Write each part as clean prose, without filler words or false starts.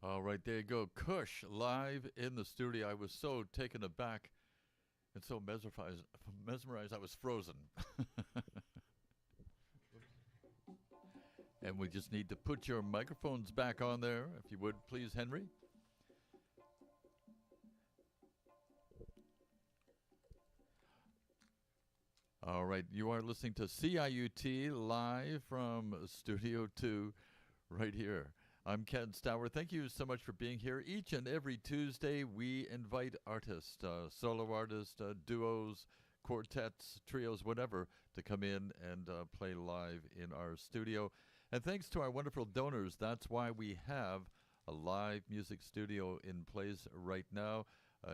All right, there you go. Kush live in the studio. I was so taken aback and so mesmerized I was frozen. And we just need to put your microphones back on there, if you would, please, Henry. All right, you are listening to CIUT live from Studio 2 right here. I'm Ken Stower. Thank you so much for being here. Each and every Tuesday, we invite artists, solo artists, duos, quartets, trios, whatever, to come in and play live in our studio. And thanks to our wonderful donors, that's why we have a live music studio in place right now.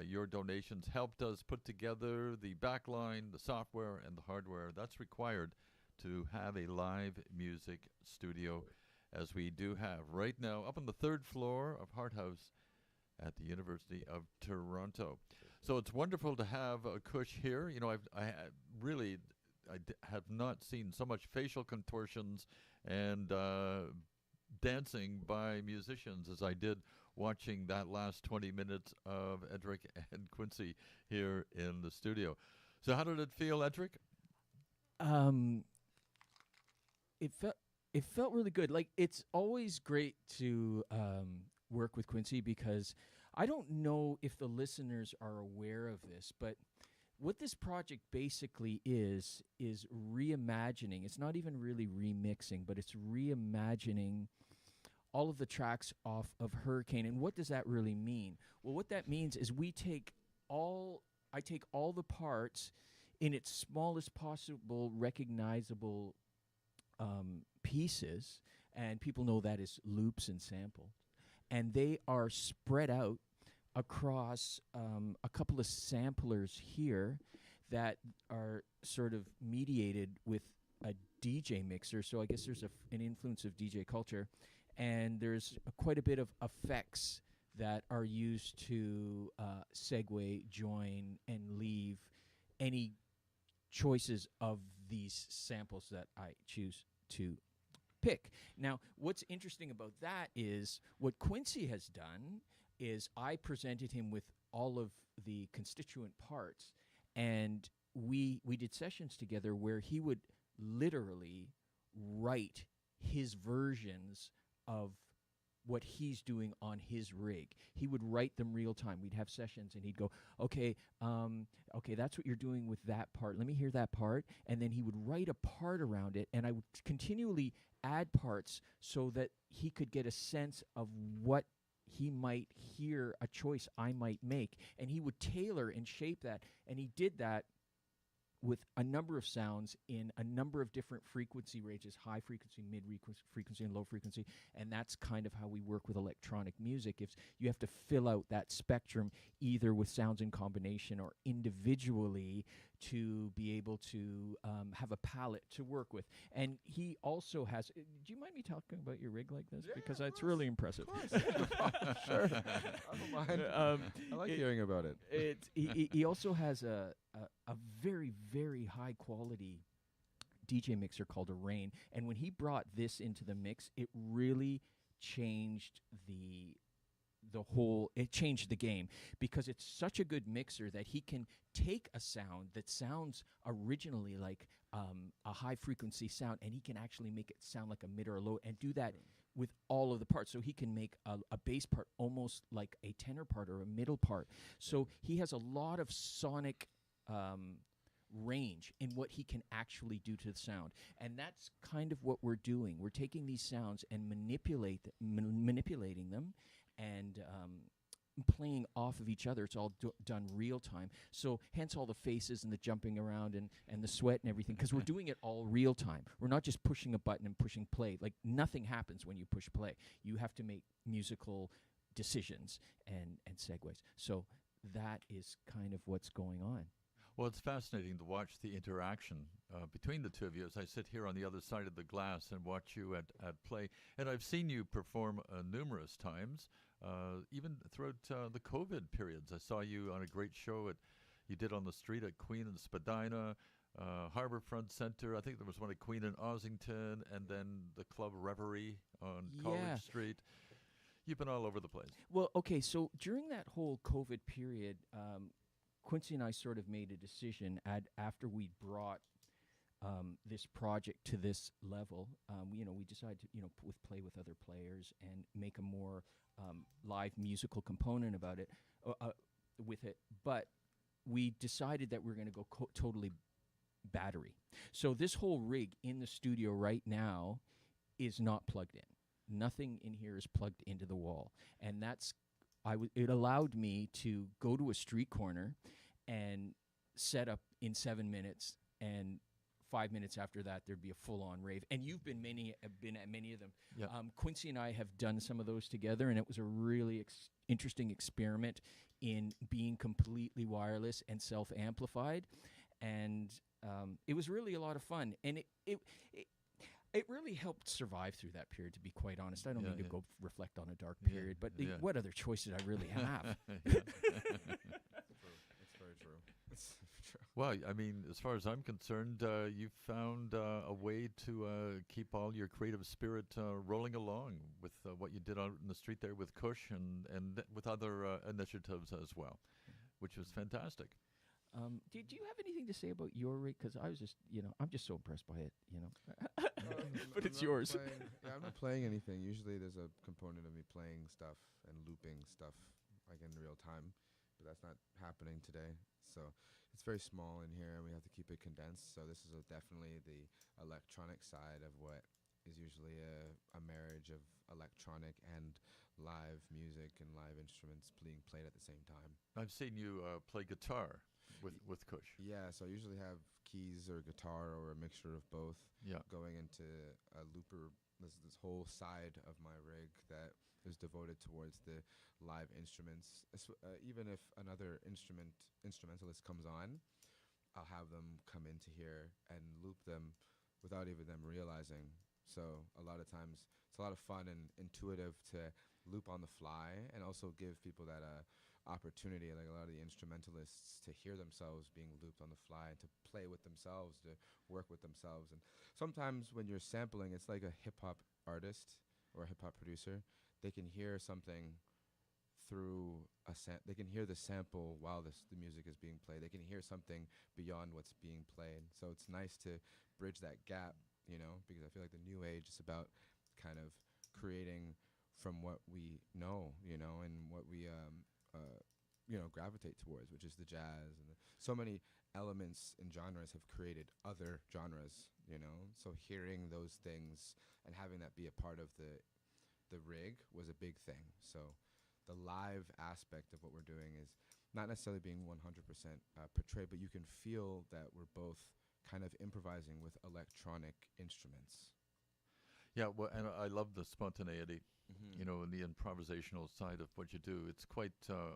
Your donations helped us put together the backline, the software, and the hardware that's required to have a live music studio, as we do have right now up on the third floor of Hart House at the University of Toronto. So it's wonderful to have Kush here. You know, I have not seen so much facial contortions and dancing by musicians as I did watching that last 20 minutes of Edric and Quincy here in the studio. So how did it feel, Edric? It felt really good. Like, it's always great to work with Quincy, because I don't know if the listeners are aware of this, but what this project basically is reimagining. It's not even really remixing, but it's reimagining all of the tracks off of Hurricane. And what does that really mean? Well, what that means is I take all the parts in its smallest possible recognizable pieces, and people know that is loops and samples, and they are spread out across a couple of samplers here that are sort of mediated with a DJ mixer. So I guess there's an influence of DJ culture, and there's quite a bit of effects that are used to segue, join, and leave any choices of these samples that I choose to pick. Now, what's interesting about that is what Quincy has done is I presented him with all of the constituent parts, and we did sessions together where he would literally write his versions of what he's doing on his rig. He would write them real time. We'd have sessions, and he'd go, okay, that's what you're doing with that part. Let me hear that part. And then he would write a part around it, and I would continually add parts so that he could get a sense of what he might hear, a choice I might make. And he would tailor and shape that, and he did that with a number of sounds in a number of different frequency ranges: high frequency, mid frequency, and low frequency. And that's kind of how we work with electronic music. If you have to fill out that spectrum either with sounds in combination or individually to be able to have a palette to work with. And he also has... Do you mind me talking about your rig like this? Yeah, because it's really impressive. Of course. Sure. I don't mind. I like hearing about it. He also has a very, very high quality DJ mixer called a Rain, and when he brought this into the mix, it really changed it changed the game, because it's such a good mixer that he can take a sound that sounds originally like a high frequency sound, and he can actually make it sound like a mid or a low, and do that with all of the parts. So he can make a bass part almost like a tenor part or a middle part. So he has a lot of sonic range in what he can actually do to the sound. And that's kind of what we're doing. We're taking these sounds and manipulating them and playing off of each other. It's all done real time. So hence all the faces and the jumping around and the sweat and everything, because we're doing it all real time. We're not just pushing a button and pushing play. Like, nothing happens when you push play. You have to make musical decisions and segues. So that is kind of what's going on. Well, it's fascinating to watch the interaction between the two of you as I sit here on the other side of the glass and watch you at play. And I've seen you perform numerous times, even throughout the COVID periods. I saw you on a great show you did on the street at Queen and Spadina, Harbourfront Center. I think there was one at Queen and Ossington, and then the Club Reverie on College Street. You've been all over the place. Well, okay, so during that whole COVID period, Quincy and I sort of made a decision after we brought this project to this level. We decided to, play with other players and make a more live musical component about it, with it. But we decided that we're going to go totally battery. So this whole rig in the studio right now is not plugged in. Nothing in here is plugged into the wall, and it allowed me to go to a street corner and set up in 7 minutes, and 5 minutes after that there'd be a full-on rave. And you've been at many of them. Yeah. Quincy and I have done some of those together, and it was a really interesting experiment in being completely wireless and self-amplified, and it was really a lot of fun, and it really helped survive through that period, to be quite honest. I don't mean to go reflect on a dark period, but what other choice did I really have? It's very true. It's true. Well, I mean, as far as I'm concerned, you've found a way to keep all your creative spirit rolling along with what you did out in the street there with Kush and with other initiatives as well, which was fantastic. Do you have anything to say about your rig? Because I was just, I'm just so impressed by it, But it's yours. I'm not playing anything. Usually there's a component of me playing stuff and looping stuff like in real time, but that's not happening today. So it's very small in here, and we have to keep it condensed. So this is definitely the electronic side of what is usually a marriage of electronic and live music and live instruments being played at the same time. I've seen you play guitar with Kush. Yeah, so I usually have keys or guitar or a mixture of both going into a looper. This whole side of my rig that is devoted towards the live instruments. Even if another instrumentalist comes on, I'll have them come into here and loop them without even them realizing. So a lot of times it's a lot of fun and intuitive to loop on the fly, and also give people that opportunity, like a lot of the instrumentalists, to hear themselves being looped on the fly, to play with themselves, to work with themselves. And sometimes when you're sampling, it's like a hip-hop artist or a hip-hop producer. They can hear something through they can hear the sample while the music is being played. They can hear something beyond what's being played. So it's nice to bridge that gap, because I feel like the new age is about kind of creating from what we know, and what we gravitate towards, which is the jazz. And so many elements and genres have created other genres, So hearing those things and having that be a part of the rig was a big thing. So the live aspect of what we're doing is not necessarily being 100% portrayed, but you can feel that we're both kind of improvising with electronic instruments. Yeah, well, and I love the spontaneity, and the improvisational side of what you do. It's quite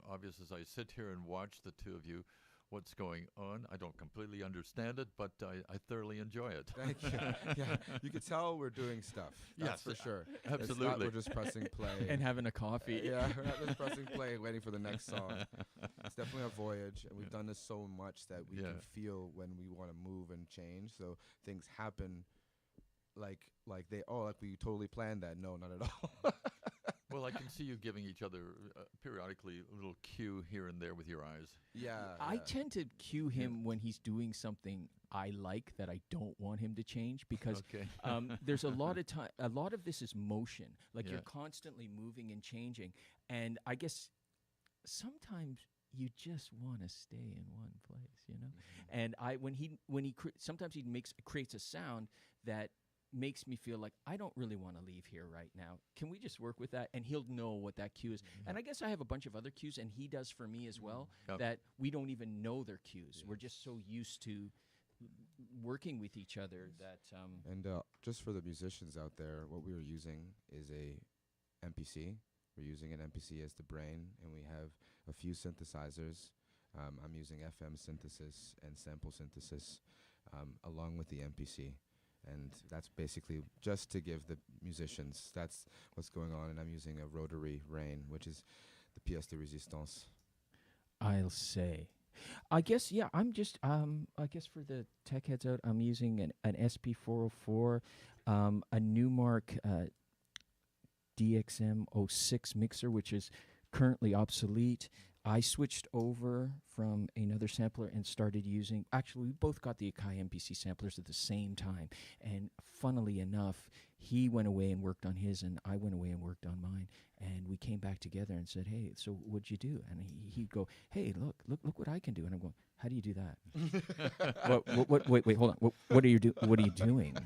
obvious as I sit here and watch the two of you, what's going on. I don't completely understand it, but I thoroughly enjoy it. Thank you. Yeah, you can tell we're doing stuff. That's for sure. Absolutely. It's not we're just pressing play. And having a coffee. Yeah, we're not just pressing play and waiting for the next song. It's definitely a voyage, and we've done this so much that we can feel when we want to move and change. So things happen like we totally planned that. No, not at all. Well, I can see you giving each other periodically a little cue here and there with your eyes. Yeah. I tend to cue him when he's doing something I like that I don't want him to change, because there's a lot of time. A lot of this is motion. Like you're constantly moving and changing. And I guess sometimes you just want to stay in one place, Mm-hmm. And sometimes he creates a sound that makes me feel like I don't really want to leave here right now. Can we just work with that? And he'll know what that cue is. Mm-hmm. And I guess I have a bunch of other cues, and he does for me as well, that we don't even know their cues. We're just so used to working with each other that... And just for the musicians out there, what we are using is a MPC. We're using an MPC as the brain, and we have a few synthesizers. I'm using FM synthesis and sample synthesis along with the MPC. And that's basically just to give the musicians, that's what's going on. And I'm using a rotary rain, which is the pièce de résistance. I'll say. I guess, I'm just, I guess for the tech heads out, I'm using an SP404, a Newmark DXM06 mixer, which is currently obsolete. I switched over from another sampler and started using, actually, we both got the Akai MPC samplers at the same time. And funnily enough, he went away and worked on his, and I went away and worked on mine. And we came back together and said, hey, so what'd you do? And he'd go, hey, look what I can do. And I'm going, how do you do that? Wait, hold on. What are you doing?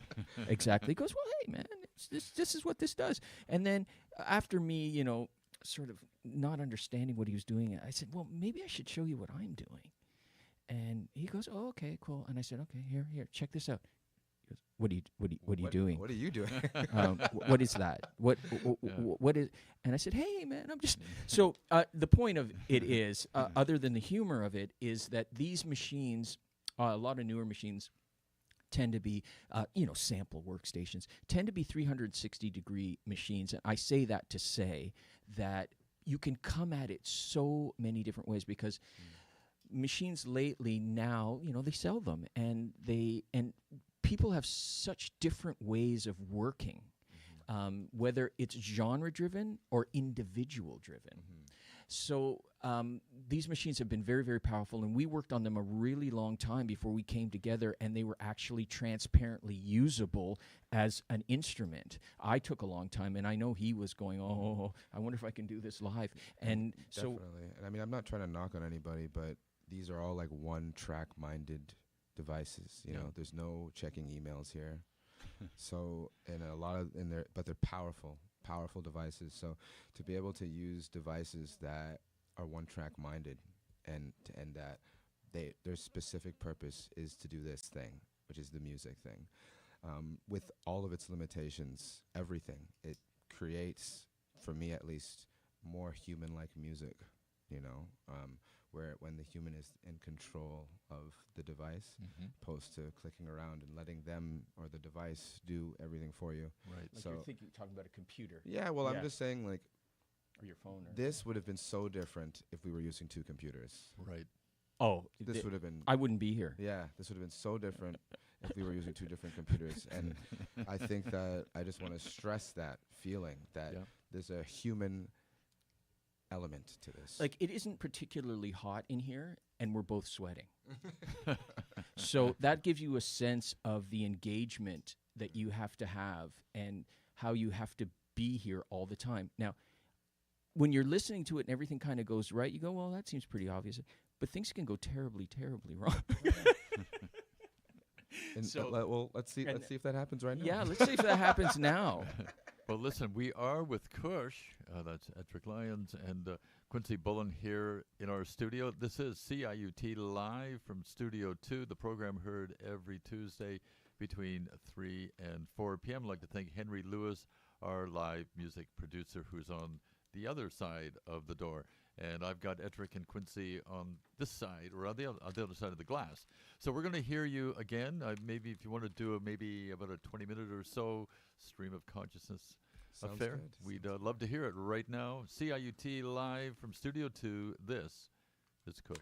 Exactly. He goes, well, hey, man, this is what this does. And then after me, sort of not understanding what he was doing, I said, well, maybe I should show you what I'm doing. And he goes, oh, okay, cool. And I said, okay, here, check this out. He goes, what are you doing? What are you doing? What is that? What is? And I said, hey, man, I'm just. So the point of it is, other than the humor of it, is that these machines, a lot of newer machines, tend to be, sample workstations, tend to be 360-degree machines. And I say that to say that you can come at it so many different ways, because machines lately now, they sell them, and people have such different ways of working, whether it's genre-driven or individual-driven. So these machines have been very, very powerful, and we worked on them a really long time before we came together, and they were actually transparently usable as an instrument. I took a long time, and I know he was going, oh, I wonder if I can do this live. And definitely. And I mean, I'm not trying to knock on anybody, but these are all like one-track-minded devices. You know, there's no checking emails here. So, and but they're powerful devices. So to be able to use devices that are one-track minded and that their specific purpose is to do this thing, which is the music thing, with all of its limitations, everything, it creates, for me at least, more human-like music, where when the human is in control of the device, opposed to clicking around and letting them or the device do everything for you. Right. Like so you're talking about a computer. Yeah, well, I'm just saying, like, or your phone. This would have been so different if we were using two computers. Right. Oh, this would have been. I wouldn't be here. Yeah, this would have been so different if we were using two different computers. And I think that I just want to stress that feeling that there's a human element to this. Like, it isn't particularly hot in here, and we're both sweating. So that gives you a sense of the engagement that you have to have and how you have to be here all the time. Now, when you're listening to it and everything kind of goes right, you go, well, that seems pretty obvious. But things can go terribly, terribly wrong. Let's see if that happens right now. Yeah, let's see if that happens now. Well, listen, we are with Kush, that's Edric Lyons, and Quincy Bullen here in our studio. This is CIUT live from Studio 2, the program heard every Tuesday between 3 and 4 p.m. I'd like to thank Henry Lewis, our live music producer, who's on the other side of the door. And I've got Edric and Quincy on this side, or on the other side of the glass. So we're going to hear you again. Maybe if you want to do about a 20-minute or so stream of consciousness affair, good. We'd love to hear it right now. CIUT live from Studio 2. This is Kush.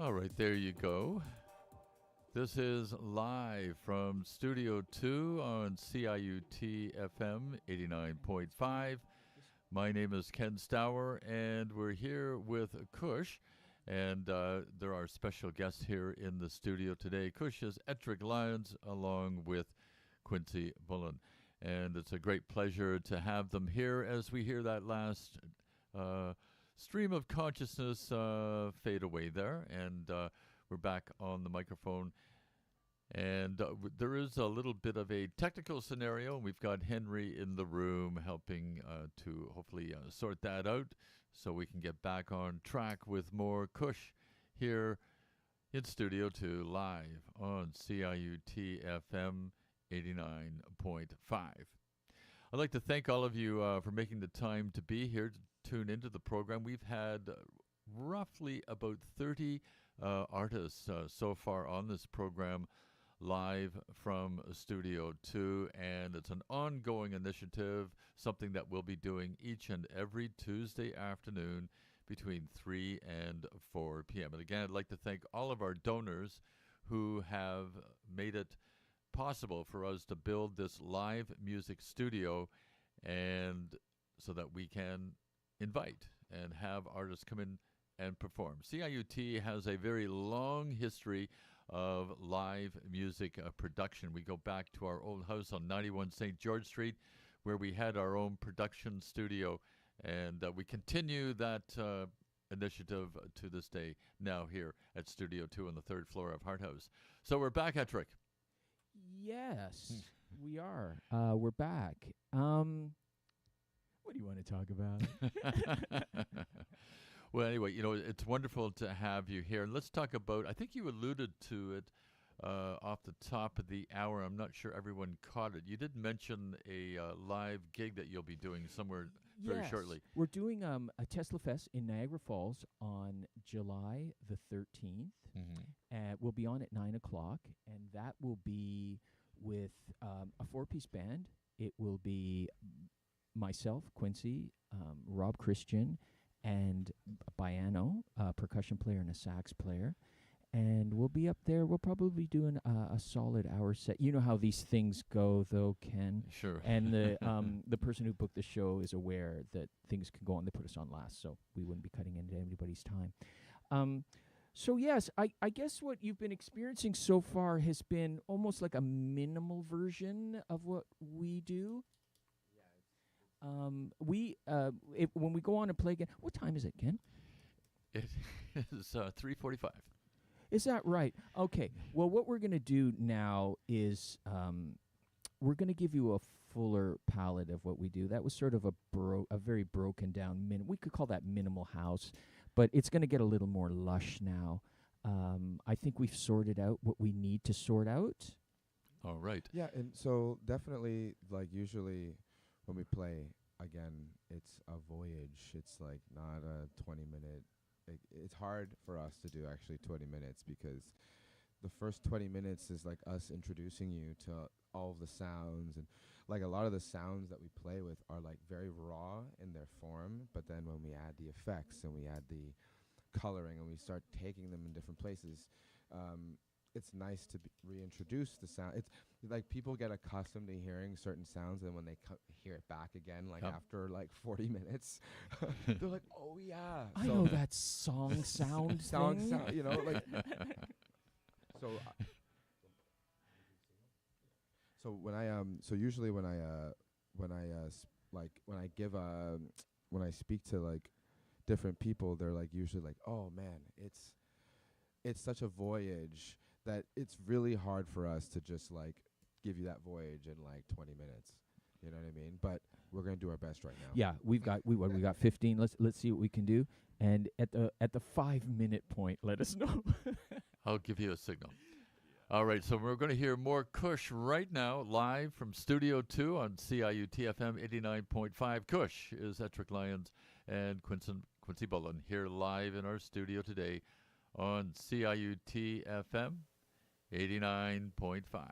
All right, there you go. This is live from Studio 2 on CIUT FM 89.5. My name is Ken Stour, and we're here with Kush. And there are special guests here in the studio today. Kush is Ettrick Lyons along with Quincy Bullen. And it's a great pleasure to have them here as we hear that last stream of consciousness fade away there. And we're back on the microphone. And there is a little bit of a technical scenario. We've got Henry in the room helping to hopefully sort that out so we can get back on track with more Kush here in Studio 2 live on CIUT FM 89.5. I'd like to thank all of you for making the time to be here to tune into the program. We've had roughly about 30 artists so far on this program live from Studio 2, and it's an ongoing initiative, something that we'll be doing each and every Tuesday afternoon between 3 and 4 p.m. And again, I'd like to thank all of our donors who have made it possible for us to build this live music studio, and so that we can invite and have artists come in and perform. CIUT has a very long history of live music production. We go back to our old house on 91 St. George Street, where we had our own production studio, and we continue that initiative to this day now here at Studio 2 on the third floor of Hart House. So we're back, Ettrick. Yes, we are. We're back. What do you want to talk about? Well, anyway, you know, it's wonderful to have you here. And let's talk about, I think you alluded to it off the top of the hour. I'm not sure everyone caught it. You did mention a live gig that you'll be doing somewhere very shortly. We're doing a Tesla Fest in Niagara Falls on July the 13th. We'll be on at 9 o'clock, and that will be with a four-piece band. It will be myself, Quincy, Rob Christian, and Biano, a percussion player and a sax player. And we'll be up there. We'll probably be doing a solid hour set. You know how these things go, though, Ken. Sure. And the person who booked the show is aware that things can go on. They put us on last, so we wouldn't be cutting into anybody's time. So, yes, I guess what you've been experiencing so far has been almost like a minimal version of what we do. When we go on and play again, what time is it, Ken? It is 3:45. Is that right? Okay. Well, what we're going to do now is we're going to give you a fuller palette of what we do. That was sort of a very broken down we could call that minimal house, but it's going to get a little more lush now. I think we've sorted out what we need to sort out. All right. Yeah, and so definitely, like, usually when we play, again, it's a voyage. It's like not a 20-minute. It's hard for us to do actually 20 minutes, because the first 20 minutes is like us introducing you to all of the sounds, and like a lot of the sounds that we play with are like very raw in their form, but then when we add the effects and we add the coloring and we start taking them in different places, it's nice to reintroduce the sound. It's like people get accustomed to hearing certain sounds, and when they hear it back again, like after like 40 minutes, they're like, "Oh yeah, I know that song sound thing." You know, like. So when usually when I speak to like different people, they're like usually like, "Oh man, it's such a voyage that it's really hard for us to just like give you that voyage in like 20 minutes." You know what I mean? But we're gonna do our best right now. Yeah, we got 15. Let's see what we can do. And at the 5-minute point, let us know. I'll give you a signal. All right, so we're going to hear more Kush right now, live from Studio 2 on CIUT FM 89.5. Kush is Ettrick Lyons and Quincy Bullen here live in our studio today on CIUT FM 89.5.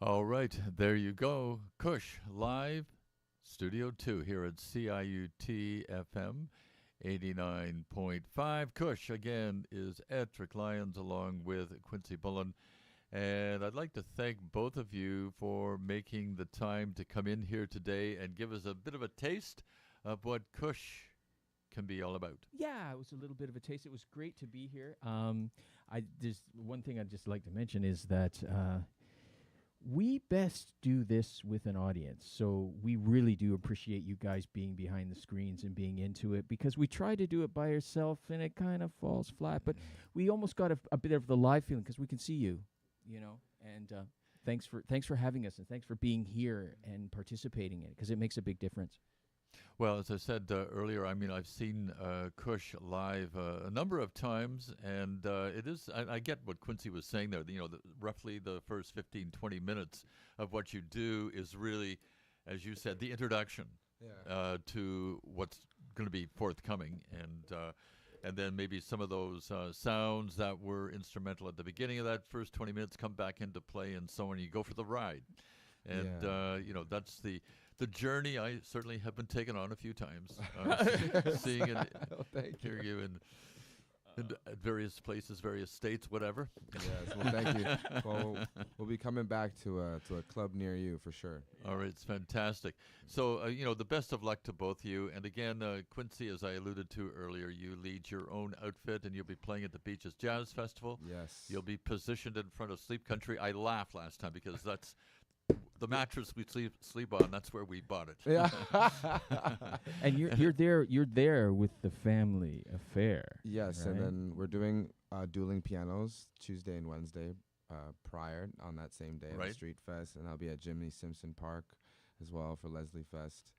All right, there you go. Kush, live, Studio 2 here at CIUT FM 89.5. Kush, again, is Ettrick Lyons along with Quincy Bullen. And I'd like to thank both of you for making the time to come in here today and give us a bit of a taste of what Kush can be all about. Yeah, it was a little bit of a taste. It was great to be here. There's one thing I'd just like to mention is that we best do this with an audience. So we really do appreciate you guys being behind the screens and being into it, because we try to do it by yourself and it kind of falls flat. But we almost got a bit of the live feeling because we can see you, you know. And thanks for having us, and thanks for being here and participating in it, because it makes a big difference. Well, as I said earlier, I mean, I've seen Kush live a number of times, and it is, I get what Quincy was saying there. You know, roughly the first 15, 20 minutes of what you do is really, as you said, the introduction to what's going to be forthcoming. And then maybe some of those sounds that were instrumental at the beginning of that first 20 minutes come back into play, and so on. You go for the ride. And, you know, that's the journey I certainly have been taken on a few times, seeing and hearing you in at various places, various states, whatever. Yes, well, thank you. Well, we'll be coming back to a club near you for sure. All right, it's fantastic. So, you know, the best of luck to both of you. And again, Quincy, as I alluded to earlier, you lead your own outfit, and you'll be playing at the Beaches Jazz Festival. Yes. You'll be positioned in front of Sleep Country. I laughed last time because that's the mattress we sleep on. That's where we bought it. Yeah. And you're there with the family affair. Yes, right? and then we're doing dueling pianos Tuesday and Wednesday prior on that same day at the Street Fest, and I'll be at Jimmy Simpson Park as well for Leslie Fest,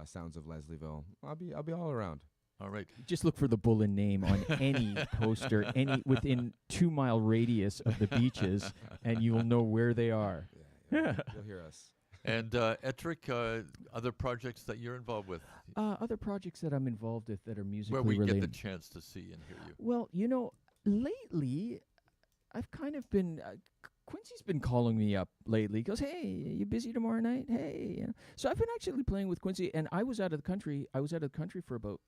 Sounds of Leslieville. I'll be all around. All right. Just look for the Bullen name on any poster, any within 2-mile radius of the beaches, and you will know where they are. Yeah, you'll hear us. And Ettrick, other projects that you're involved with? Other projects that I'm involved with that are musically related. Where we related. get the chance to see and hear you. Well, you know, lately, I've kind of been... Quincy's been calling me up lately. He goes, hey, you busy tomorrow night? Hey. You know. So I've been actually playing with Quincy, and I was out of the country. I was out of the country for about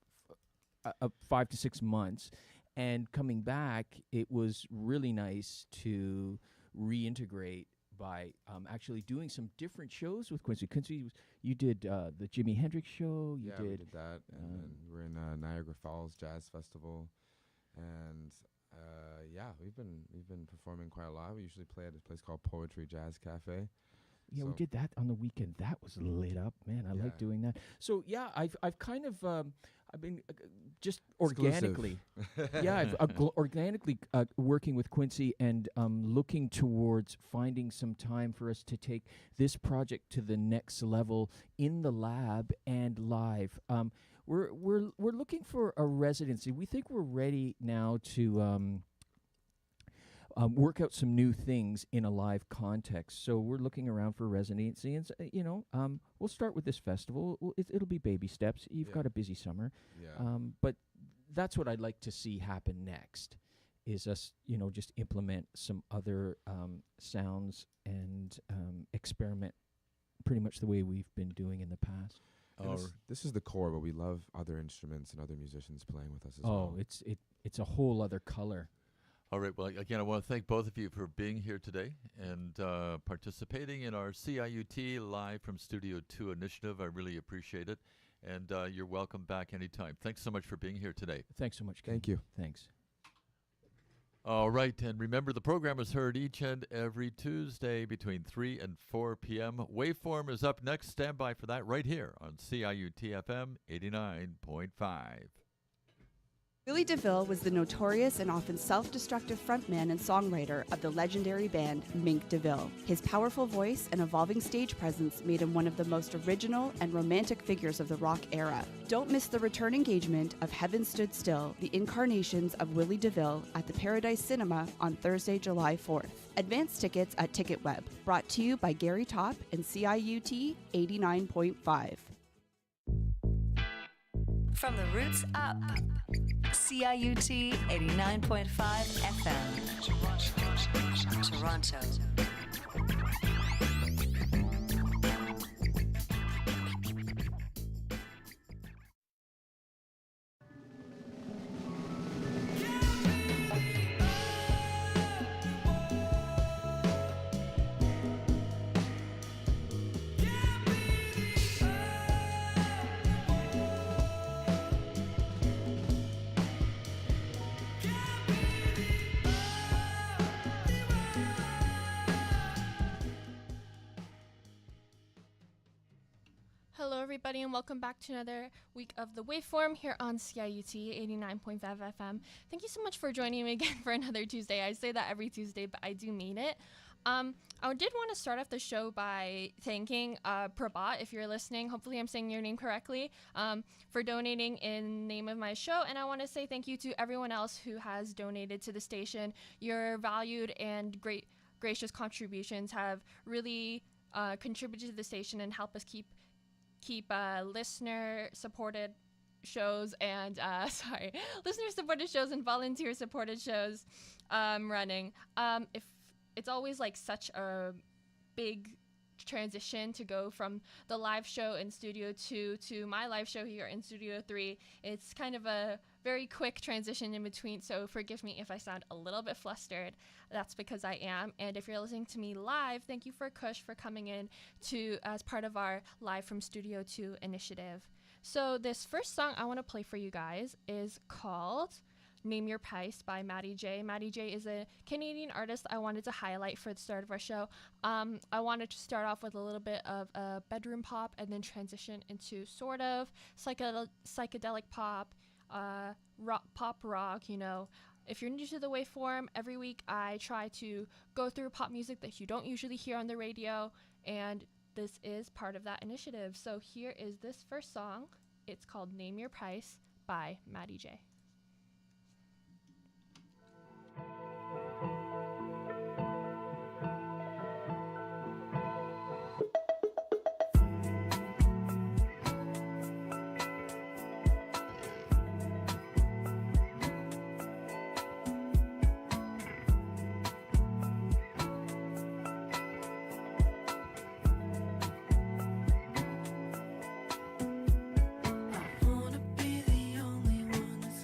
5 to 6 months. And coming back, it was really nice to reintegrate by actually doing some different shows with Quincy. Quincy, you did the Jimi Hendrix show. We did that, and then we're in Niagara Falls Jazz Festival, and we've been performing quite a lot. We usually play at a place called Poetry Jazz Cafe. Yeah, we did that on the weekend. That was lit up, man. I like doing that. So yeah, I've kind of I've been just organically, organically working with Quincy and looking towards finding some time for us to take this project to the next level in the lab and live. We're looking for a residency. We think we're ready now to work out some new things in a live context. So we're looking around for residency, and we'll start with this festival. It'll be baby steps. You've got a busy summer, but that's what I'd like to see happen next. Is us, just implement some other sounds and experiment, pretty much the way we've been doing in the past. This is the core, but we love other instruments and other musicians playing with us as well. Oh, it's a whole other color. All right. Well, again, I want to thank both of you for being here today and participating in our CIUT Live from Studio 2 initiative. I really appreciate it. And you're welcome back anytime. Thanks so much for being here today. Thanks so much, Ken. Thank you. Thanks. All right. And remember, the program is heard each and every Tuesday between 3 and 4 p.m. Waveform is up next. Stand by for that right here on CIUT FM 89.5. Willie DeVille was the notorious and often self-destructive frontman and songwriter of the legendary band Mink DeVille. His powerful voice and evolving stage presence made him one of the most original and romantic figures of the rock era. Don't miss the return engagement of Heaven Stood Still, the incarnations of Willie DeVille at the Paradise Cinema on Thursday, July 4th. Advance tickets at TicketWeb. Brought to you by Gary Topp and CIUT 89.5. From the roots up, CIUT 89.5 FM, Toronto. everybody, and welcome back to another week of The Waveform here on CIUT 89.5 FM. Thank you so much for joining me again for another Tuesday. I say that every Tuesday, but I do mean it. I did want to start off the show by thanking Prabhat, if you're listening. Hopefully I'm saying your name correctly, for donating in name of my show. And I want to say thank you to everyone else who has donated to the station. Your valued and gracious contributions have really contributed to the station and help us keep listener-supported shows and listener-supported shows and volunteer-supported shows running. If it's always like such a big transition to go from the live show in Studio 2 to my live show here in Studio 3. It's kind of a very quick transition in between, so forgive me if I sound a little bit flustered. That's because I am. And if you're listening to me live, thank you for Kush for coming in as part of our Live from Studio 2 initiative. So this first song I want to play for you guys is called Name Your Price by Maddie J. Maddie J is a Canadian artist I wanted to highlight for the start of our show. I wanted to start off with a little bit of bedroom pop and then transition into sort of psychedelic pop, pop rock, you know. If you're new to the waveform, every week I try to go through pop music that you don't usually hear on the radio, and this is part of that initiative. So here is this first song. It's called Name Your Price by Maddie J. Wanna be the only one that's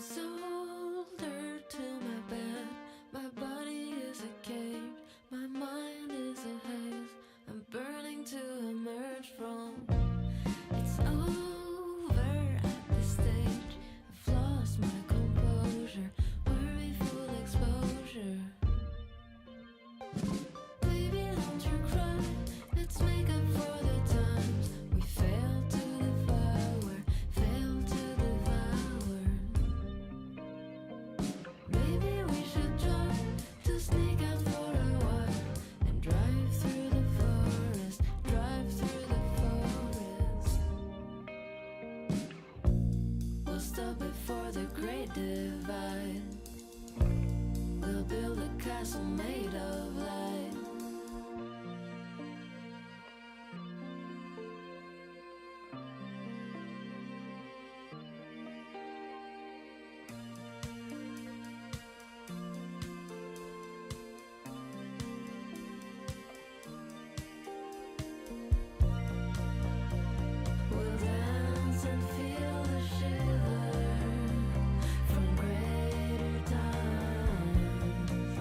soldered to my bed. My body is a cage, my mind is a haze. I'm burning to emerge from. It's over at this stage. I've lost my composure, worryful exposure. Baby, don't you cry. Let's make up for the times we failed to devour, failed to devour. Maybe we should try to sneak out for a while and drive through the forest, drive through the forest. We'll stop before the great divide. We'll build a castle made of light. We'll dance and feel the shiver from greater times.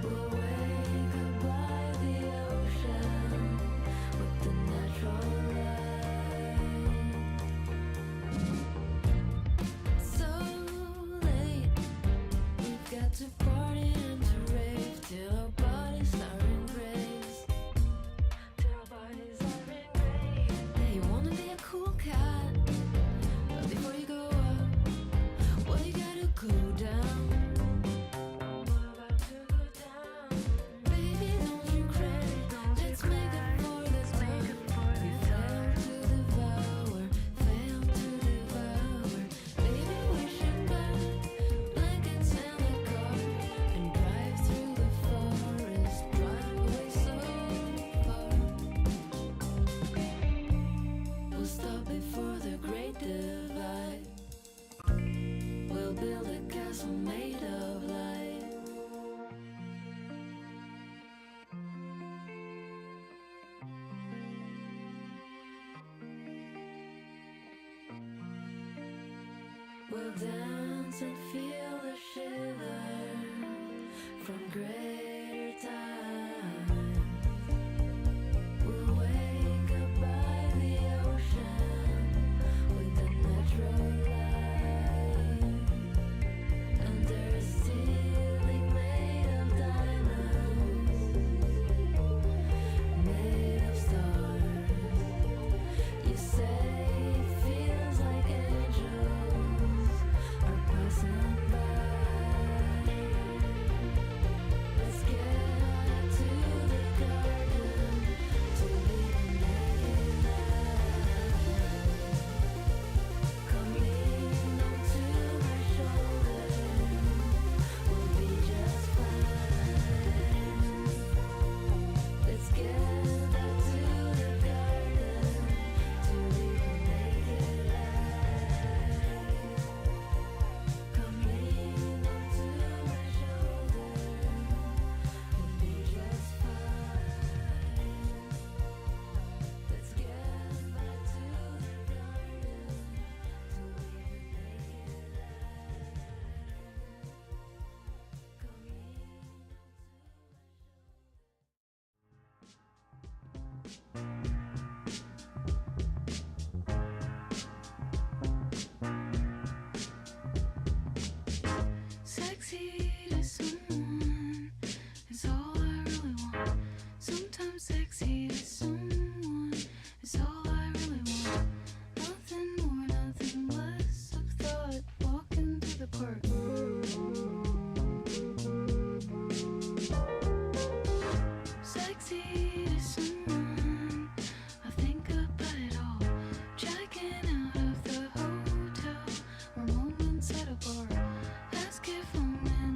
We'll wake up by the ocean with the natural light. So late, we've got to party and to rave till our bodies are in graves. Till our bodies are in graves. Yeah, you wanna be a cool cat, but before you go up, well, you gotta cool down. We're about to go down. Baby, don't you cry. Let's make up for this time. We failed to devour, failed to devour. Maybe we should buy blankets and a car and drive through the forest, drive away so far. We'll stop before the great divide. We'll build a castle made of light. We'll dance and feel the shiver from greater times. We'll wake up by the ocean with the natural light. Under a ceiling made of diamonds, made of stars. You say it feels like angels are passing by. Let's get to the garden to leave a naked eye. Come lean onto my shoulder, we'll be just fine. Let's get back to the garden to leave a naked eye. Come lean onto my shoulder, we'll be just fine. Let's get back to the garden to leave a naked eye. Come lean Sexy to someone is all I really want. Sometimes sexy to someone is all I really want. Nothing more, nothing less of thought. Walking through the park. Sexy to someone, I think about it all. Checking out of the hotel or moments at a bar. Ask if I'm in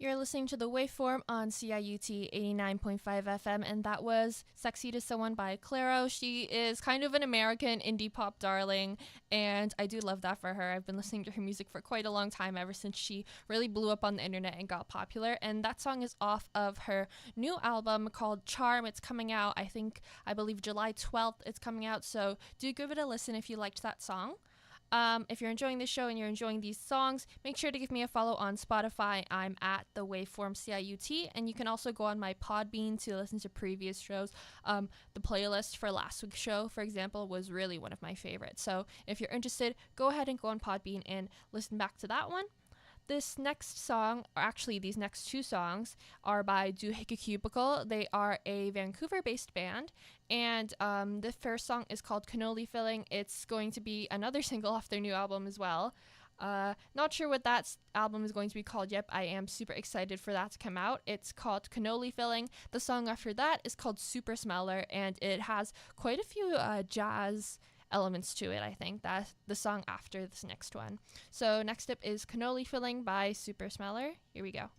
You're listening to the Waveform on CIUT 89.5 FM, and that was Sexy to Someone by Claro. She is kind of an American indie pop darling, and I do love that for her. I've been listening to her music for quite a long time, ever since she really blew up on the internet and got popular, and that song is off of her new album called Charm. It's coming out, I believe July 12th it's coming out, so do give it a listen if you liked that song. If you're enjoying this show and you're enjoying these songs, make sure to give me a follow on Spotify. I'm at the Waveform CIUT, and you can also go on my Podbean to listen to previous shows. The playlist for last week's show, for example, was really one of my favorites. So if you're interested, go ahead and go on Podbean and listen back to that one. This next song, or actually these next two songs, are by Doohickey Cubicle. They are a Vancouver-based band, and the first song is called Cannoli Filling. It's going to be another single off their new album as well. Not sure what that album is going to be called yet. I am super excited for that to come out. It's called Cannoli Filling. The song after that is called Super Smeller, and it has quite a few jazz elements to it. I think that's the song after this next one. So next up is Cannoli Filling by Super Smeller. Here we go.